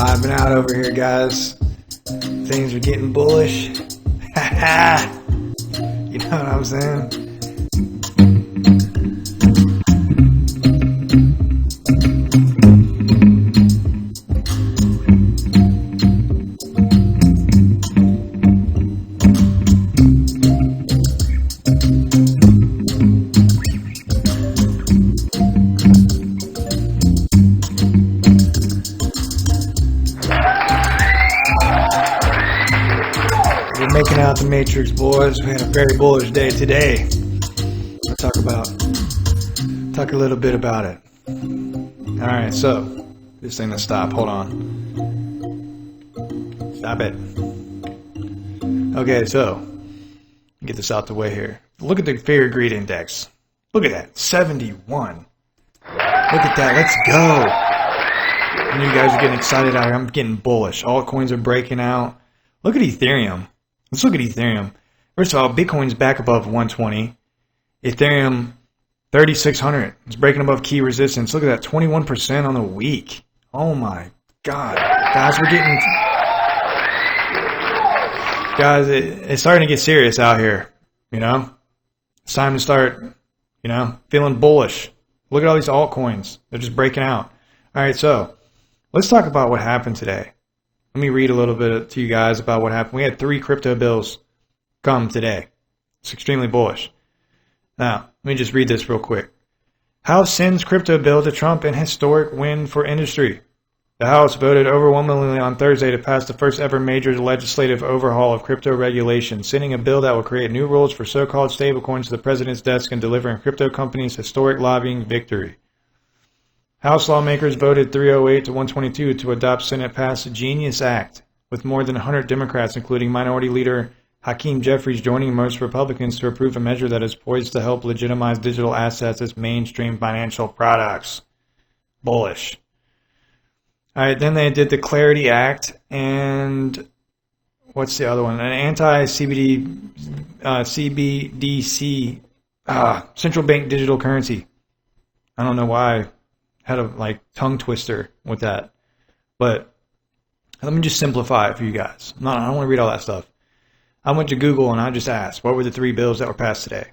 Vibing out over here, guys. Things are getting bullish. You know what I'm saying? We're making out the matrix, boys. We had a very bullish day today. We'll talk a little bit about it. Alright, so this thing to stop. Hold on. Stop it. Okay, so get this out the way here. Look at the fear greed index. Look at that. 71. Look at that. Let's go. I know you guys are getting excited out here. I'm getting bullish. Altcoins are breaking out. Look at Ethereum. Let's look at Ethereum. First of all, Bitcoin's back above 120. Ethereum, 3,600. It's breaking above key resistance. Look at that, 21% on the week. Oh my God. Guys, we're getting... Guys, it's starting to get serious out here, you know? It's time to start, you know, feeling bullish. Look at all these altcoins. They're just breaking out. All right, so let's talk about what happened today. Let me read a little bit to you guys about what happened. We had 3 crypto bills come today. It's extremely bullish. Now, let me just read this real quick. House sends crypto bill to Trump in historic win for industry. The House voted overwhelmingly on Thursday to pass the first ever major legislative overhaul of crypto regulation, sending a bill that will create new rules for so-called stablecoins to the president's desk and delivering crypto companies historic lobbying victory. House lawmakers voted 308 to 122 to adopt Senate-passed Genius Act, with more than 100 Democrats, including Minority Leader Hakeem Jeffries, joining most Republicans to approve a measure that is poised to help legitimize digital assets as mainstream financial products. Bullish. All right, then they did the Clarity Act, and what's the other one? An anti-CBDC, central bank digital currency. I don't know why. Had a tongue twister with that, but let me just simplify it for you guys. I don't want to read all that stuff. I went to Google and I just asked, what were the 3 bills that were passed today?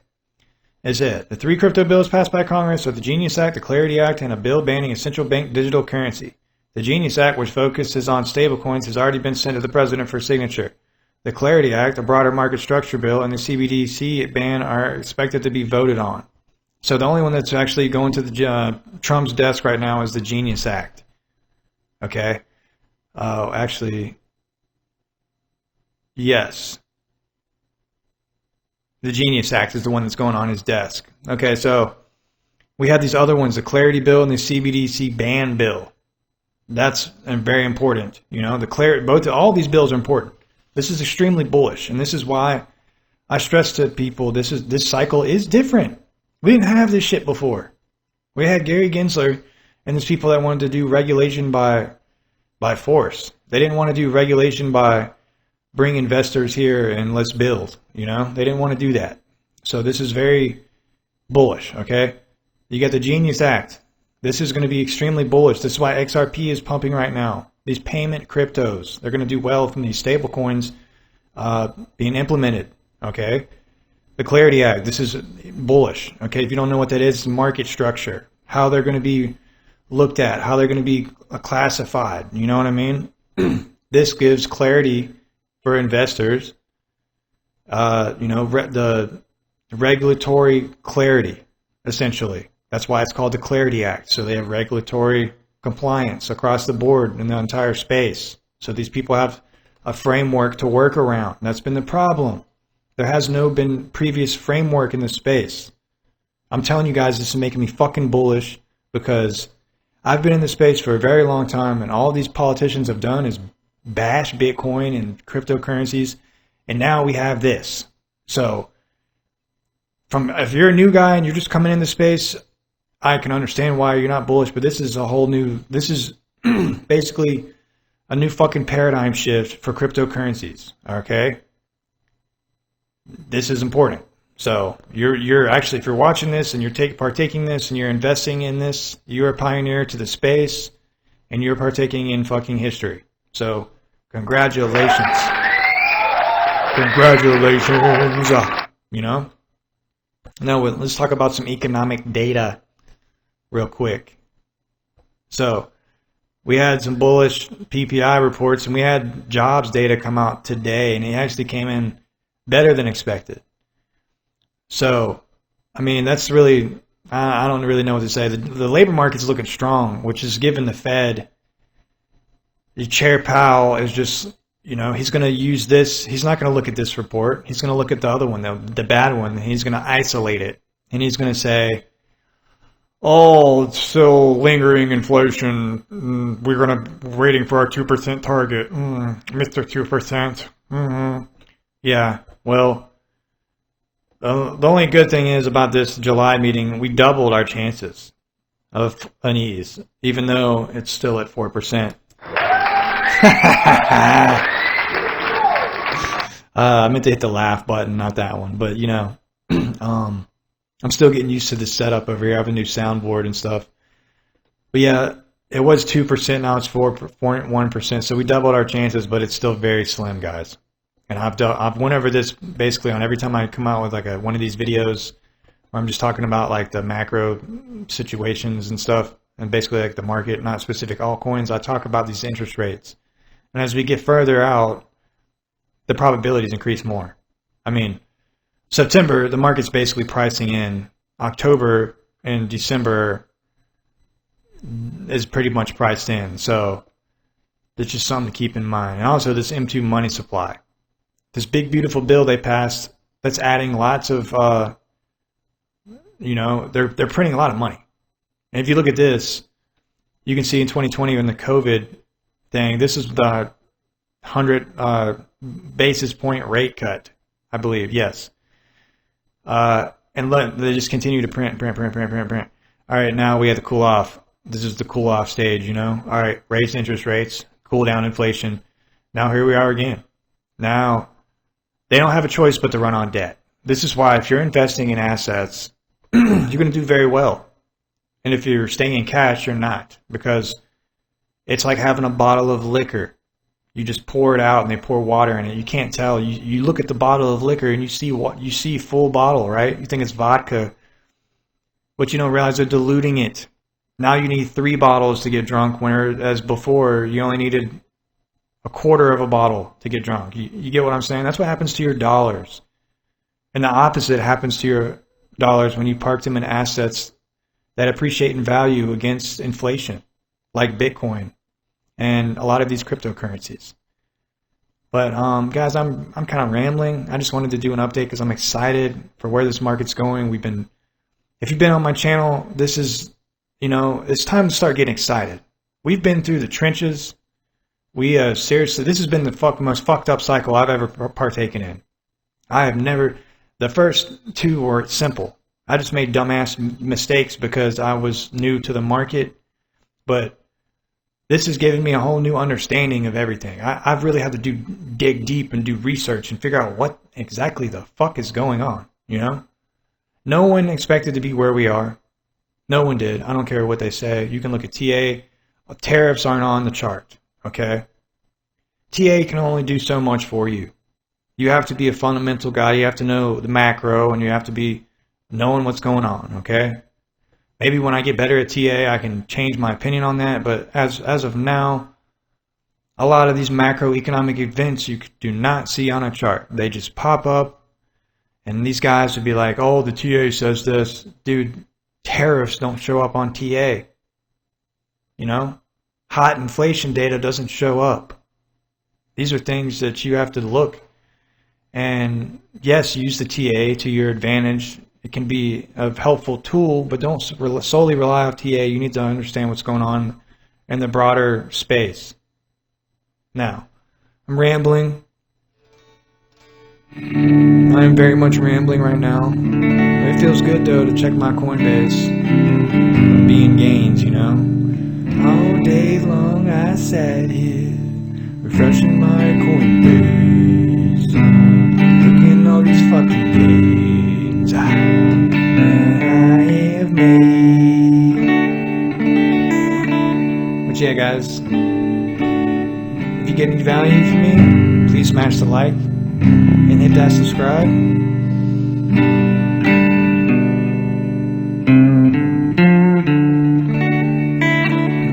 It said the 3 crypto bills passed by Congress are the Genius Act, the Clarity Act, and a bill banning a central bank digital currency. The Genius Act, which focuses on stablecoins, has already been sent to the president for signature. The Clarity Act, a broader market structure bill, and the CBDC ban are expected to be voted on. So the only one that's actually going to the Trump's desk right now is the Genius Act. Okay? Actually, yes. The Genius Act is the one that's going on his desk. Okay, so we have these other ones, the Clarity Bill and the CBDC ban bill. That's very important. You know, all these bills are important. This is extremely bullish, and this is why I stress to people this cycle is different. We didn't have this shit before. We had Gary Gensler and these people that wanted to do regulation by force. They didn't want to do regulation by bring investors here and let's build. You know, they didn't want to do that. So this is very bullish. Okay, you got the Genius Act. This is going to be extremely bullish. This is why XRP is pumping right now. These payment cryptos, they're going to do well from these stable coins being implemented. Okay. The Clarity Act, this is bullish. Okay, if you don't know what that is, it's market structure. How they're going to be looked at, how they're going to be classified. You know what I mean? This gives clarity for investors. The regulatory clarity, essentially. That's why it's called the Clarity Act. So they have regulatory compliance across the board in the entire space. So these people have a framework to work around. That's been the problem. There has been previous framework in this space. I'm telling you guys, this is making me fucking bullish because I've been in this space for a very long time, and all these politicians have done is bash Bitcoin and cryptocurrencies, and now we have this. So, if you're a new guy and you're just coming in the space, I can understand why you're not bullish, but this is this is basically a new fucking paradigm shift for cryptocurrencies, okay? This is important. So you're actually, if you're watching this and you're partaking this and you're investing in this, you're a pioneer to the space. and you're partaking in fucking history. So, congratulations. Congratulations. You know? Now, let's talk about some economic data real quick. So, we had some bullish PPI reports, and we had jobs data come out today, and it actually came in better than expected. So, I mean, that's really, I don't really know what to say. The labor market's looking strong, which is giving the Fed, the Chair Powell is just, you know, he's going to use this. He's not going to look at this report. He's going to look at the other one, the bad one, and he's going to isolate it. And he's going to say, oh, it's still lingering inflation. We're waiting for our 2% target. Mr. 2%. Yeah, well, the only good thing is about this July meeting, we doubled our chances of an ease, even though it's still at 4%. I meant to hit the laugh button, not that one. But, you know, I'm still getting used to the setup over here. I have a new soundboard and stuff. But, yeah, it was 2%. Now it's 4.1%. So we doubled our chances, but it's still very slim, guys. And I've went over this basically on every time I come out with like one of these videos where I'm just talking about like the macro situations and stuff, and basically like the market, not specific altcoins. I talk about these interest rates. And as we get further out, the probabilities increase more. I mean, September, the market's basically pricing in. October and December is pretty much priced in. So that's just something to keep in mind. And also this M2 money supply. This big, beautiful bill they passed that's adding lots of, you know, they're printing a lot of money. And if you look at this, you can see in 2020 in the COVID thing, this is the 100 basis point rate cut, I believe. Yes. And they just continue to print. All right, now we have to cool off. This is the cool off stage, you know. All right, raise interest rates, cool down inflation. Now here we are again. Now they don't have a choice but to run on debt. This is why if you're investing in assets, you're going to do very well. And if you're staying in cash, you're not, because it's like having a bottle of liquor. You just pour it out and they pour water in it. You can't tell. You look at the bottle of liquor and you see full bottle, right? You think it's vodka, but you don't realize they're diluting it. Now you need 3 bottles to get drunk, whereas before you only needed a quarter of a bottle to get drunk. You get what I'm saying? That's what happens to your dollars. And the opposite happens to your dollars when you park them in assets that appreciate in value against inflation, like Bitcoin and a lot of these cryptocurrencies. But guys, I'm kind of rambling. I just wanted to do an update because I'm excited for where this market's going. If you've been on my channel, this is, you know, it's time to start getting excited. We've been through the trenches. We seriously, this has been the most fucked up cycle I've ever partaken in. I have never, the first 2 were simple. I just made dumbass mistakes because I was new to the market. But this has given me a whole new understanding of everything. I've really had to dig deep and do research and figure out what exactly the fuck is going on, you know? No one expected to be where we are. No one did. I don't care what they say. You can look at TA. Tariffs aren't on the chart, okay? TA can only do so much for you. You have to be a fundamental guy. You have to know the macro, and you have to be knowing what's going on, okay? Maybe when I get better at TA, I can change my opinion on that. But as of now, a lot of these macroeconomic events you do not see on a chart. They just pop up, and these guys would be like, oh, the TA says this. Dude, tariffs don't show up on TA. You know? Hot inflation data doesn't show up. These are things that you have to look. And yes, use the TA to your advantage. It can be a helpful tool, but don't solely rely on TA. You need to understand what's going on in the broader space. Now, I'm rambling. I'm very much rambling right now. It feels good, though, to check my Coinbase. Be in gains, you know. All day long I sat here, refreshing my Coinbase. Looking at all these fucking gains that I have made. But yeah, guys, if you get any value from me, please smash the like and hit that subscribe.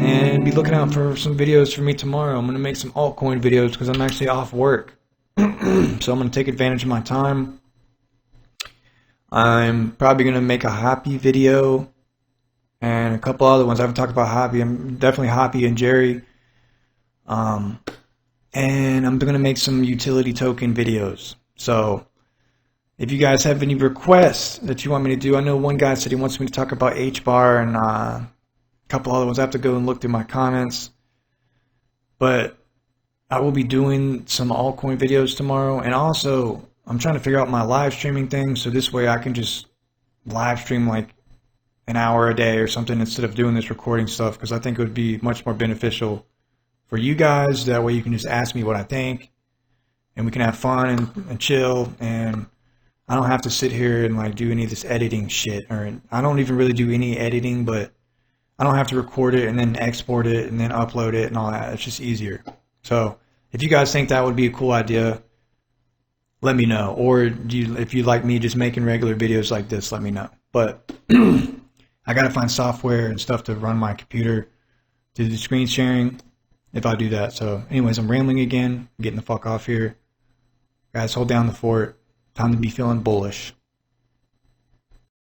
And be looking out for some videos from me tomorrow. I'm going to make some altcoin videos because I'm actually off work. So I'm going to take advantage of my time. I'm probably going to make a Hoppy video and a couple other ones. I haven't talked about Hoppy. I'm definitely Hoppy and Jerry. And I'm going to make some utility token videos. So if you guys have any requests that you want me to do, I know one guy said he wants me to talk about HBAR and a couple other ones. I have to go and look through my comments. But I will be doing some altcoin videos tomorrow. And also, I'm trying to figure out my live streaming thing, so this way I can just live stream like an hour a day or something instead of doing this recording stuff, because I think it would be much more beneficial for you guys. That way you can just ask me what I think and we can have fun and chill, and I don't have to sit here and like do any of this editing shit. Or I don't even really do any editing, but I don't have to record it and then export it and then upload it and all that. It's just easier. So if you guys think that would be a cool idea, let me know. Or if you like me just making regular videos like this, let me know. But I got to find software and stuff to run my computer to do the screen sharing if I do that. So anyways, I'm rambling again. I'm getting the fuck off here. Guys, hold down the fort. Time to be feeling bullish.